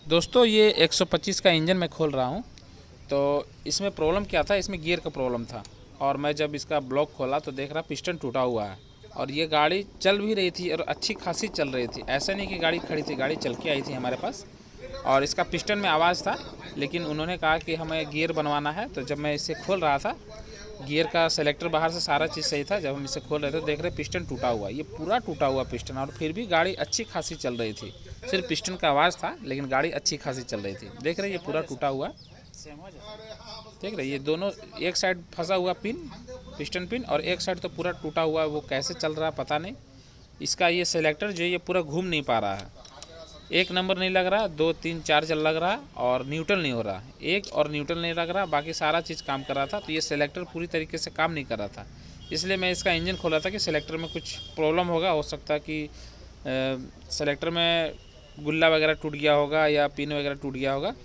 दोस्तों ये 125 का इंजन मैं खोल रहा हूँ। तो इसमें प्रॉब्लम क्या था, इसमें गियर का प्रॉब्लम था। और मैं जब इसका ब्लॉक खोला तो देख रहा पिस्टन टूटा हुआ है। और ये गाड़ी चल भी रही थी और अच्छी खासी चल रही थी, ऐसा नहीं कि गाड़ी खड़ी थी, गाड़ी चल के आई थी हमारे पास। और इसका पिस्टन में आवाज़ था, लेकिन उन्होंने कहा कि हमें गियर बनवाना है। तो जब मैं इसे खोल रहा था, गियर का सेलेक्टर बाहर से सारा चीज़ सही था। जब हम इसे खोल रहे थे देख रहे पिस्टन टूटा हुआ, ये पूरा टूटा हुआ पिस्टन। और फिर भी गाड़ी अच्छी खासी चल रही थी, सिर्फ पिस्टन का आवाज़ था, लेकिन गाड़ी अच्छी खासी चल रही थी। देख रहे ये पूरा टूटा हुआ, देख रहे ये दोनों, एक साइड फंसा हुआ पिन, पिस्टन पिन, और एक साइड तो पूरा टूटा हुआ है। वो कैसे चल रहा है पता नहीं। इसका ये सेलेक्टर जो ये पूरा घूम नहीं पा रहा है, एक नंबर नहीं लग रहा, 2 3 4 चल लग रहा, और न्यूट्रल नहीं हो रहा, एक और न्यूट्रल नहीं लग रहा, बाकी सारा चीज़ काम कर रहा था। तो ये सेलेक्टर पूरी तरीके से काम नहीं कर रहा था, इसलिए मैं इसका इंजन खोला था कि सेलेक्टर में कुछ प्रॉब्लम होगा। हो सकता है कि सेलेक्टर में गुल्ला वगैरह टूट गया होगा या पिन वगैरह टूट गया होगा।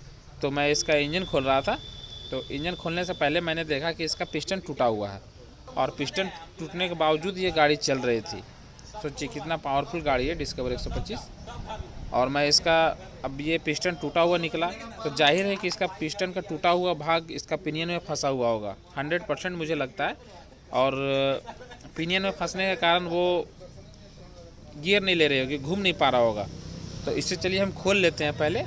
तो मैं इसका इंजन खोल रहा था, तो इंजन खोलने से पहले मैंने देखा कि इसका पिस्टन टूटा हुआ है। और पिस्टन टूटने के बावजूद ये गाड़ी चल रही थी। सोचिए कितना पावरफुल गाड़ी है डिस्कवर 125। और मैं इसका, अब ये पिस्टन टूटा हुआ निकला, तो जाहिर है कि इसका पिस्टन का टूटा हुआ भाग इसका पिनियन में फंसा हुआ होगा, 100% मुझे लगता है। और पिनियन में फंसने के कारण वो गियर नहीं ले रही होगी, घूम नहीं पा रहा होगा। तो इससे चलिए हम खोल लेते हैं पहले,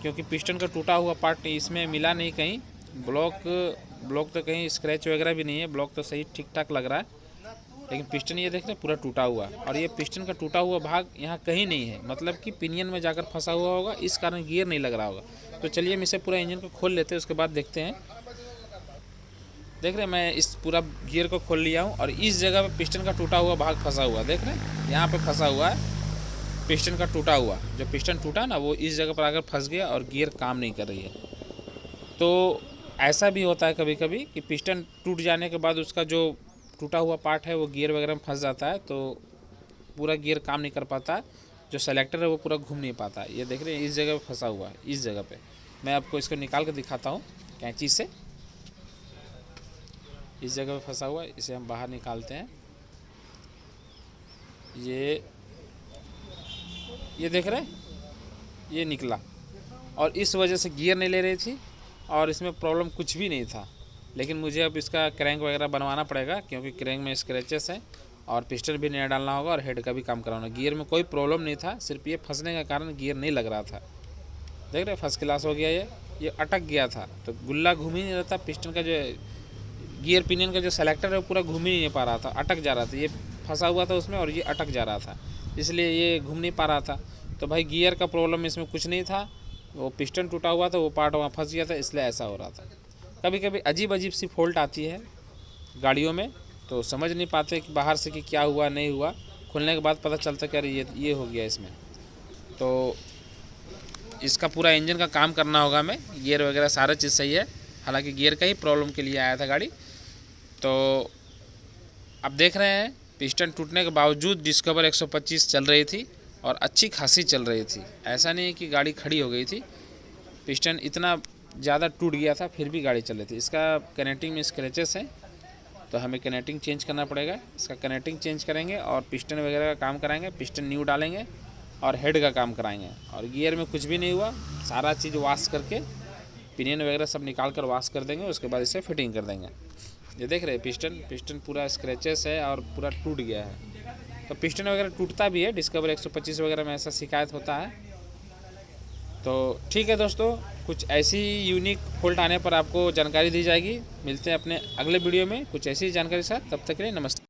क्योंकि पिस्टन का टूटा हुआ पार्ट इसमें मिला नहीं कहीं। ब्लॉक तो कहीं स्क्रैच वगैरह भी नहीं है, ब्लॉक तो सही ठीक ठाक लग रहा है। लेकिन पिस्टन ये देख रहे हैं पूरा टूटा हुआ, और ये पिस्टन का टूटा हुआ भाग यहाँ कहीं नहीं है, मतलब कि पिनियन में जाकर फंसा हुआ होगा, इस कारण गियर नहीं लग रहा होगा। तो चलिए हम इसे पूरा इंजन को खोल लेते हैं, उसके बाद देखते हैं। देख रहे हैं मैं इस पूरा गियर को खोल लिया हूँ, और इस जगह पे पिस्टन का टूटा हुआ भाग फंसा हुआ, देख रहे हैं यहाँ पे फंसा हुआ है पिस्टन का टूटा हुआ। जो पिस्टन टूटा ना, वो इस जगह पर आकर फंस गया और गियर काम नहीं कर रही है। तो ऐसा भी होता है कभी कभी कि पिस्टन टूट जाने के बाद उसका जो टूटा हुआ पार्ट है वो गियर वगैरह में फंस जाता है, तो पूरा गियर काम नहीं कर पाता, जो सेलेक्टर है वो पूरा घूम नहीं पाता। ये देख रहे हैं इस जगह पे फंसा हुआ है, इस जगह पे। मैं आपको इसको निकाल कर दिखाता हूँ कैंची से। इस जगह पे फंसा हुआ है, इसे हम बाहर निकालते हैं। ये देख रहे हैं, ये निकला, और इस वजह से गियर नहीं ले रही थी, और इसमें प्रॉब्लम कुछ भी नहीं था। लेकिन मुझे अब इसका क्रैंक वगैरह बनवाना पड़ेगा, क्योंकि क्रैंक में स्क्रैचेस हैं, और पिस्टन भी नया डालना होगा, और हेड का भी काम कराना। गियर में कोई प्रॉब्लम नहीं था, सिर्फ ये फंसने के कारण गियर नहीं लग रहा था। देख रहे फर्स्ट क्लास हो गया ये अटक गया था, तो गुल्ला घूम ही नहीं रहा था। पिस्टन का जो गियर पिनियन का जो सेलेक्टर है वो पूरा घूम ही नहीं पा रहा था, अटक जा रहा था। ये फंसा हुआ था उसमें और ये अटक जा रहा था, इसलिए ये घूम नहीं पा रहा था। तो भाई गियर का प्रॉब्लम इसमें कुछ नहीं था, वो पिस्टन टूटा हुआ था, वो पार्ट वहाँ फंस गया था, इसलिए ऐसा हो रहा था। कभी कभी अजीब अजीब सी फॉल्ट आती है गाड़ियों में, तो समझ नहीं पाते कि बाहर से कि क्या हुआ नहीं हुआ, खुलने के बाद पता चलता कि अरे ये हो गया इसमें। तो इसका पूरा इंजन का काम करना होगा हमें, गियर वगैरह सारा चीज़ सही है। हालांकि गियर का ही प्रॉब्लम के लिए आया था गाड़ी। तो अब देख रहे हैं पिस्टन टूटने के बावजूद डिस्कवर 125 चल रही थी, और अच्छी खासी चल रही थी। ऐसा नहीं कि गाड़ी खड़ी हो गई थी, पिस्टन इतना ज़्यादा टूट गया था फिर भी गाड़ी चल रही थी। इसका कनेक्टिंग में स्क्रैचेस हैं, तो हमें कनेक्टिंग चेंज करना पड़ेगा। इसका कनेक्टिंग चेंज करेंगे और पिस्टन वगैरह का काम कराएंगे, पिस्टन न्यू डालेंगे और हेड का काम कराएंगे। और गियर में कुछ भी नहीं हुआ, सारा चीज़ वॉश करके पिनियन वगैरह सब निकाल कर वॉश कर देंगे, उसके बाद इसे फिटिंग कर देंगे। ये देख रहे हैं पिस्टन पूरा स्क्रैचेस है और पूरा टूट गया है। तो पिस्टन वगैरह टूटता भी है, डिस्कवर 125 वगैरह में ऐसा शिकायत होता है। तो ठीक है दोस्तों, कुछ ऐसी यूनिक फॉल्ट आने पर आपको जानकारी दी जाएगी। मिलते हैं अपने अगले वीडियो में कुछ ऐसी जानकारी के साथ, तब तक के लिए नमस्ते।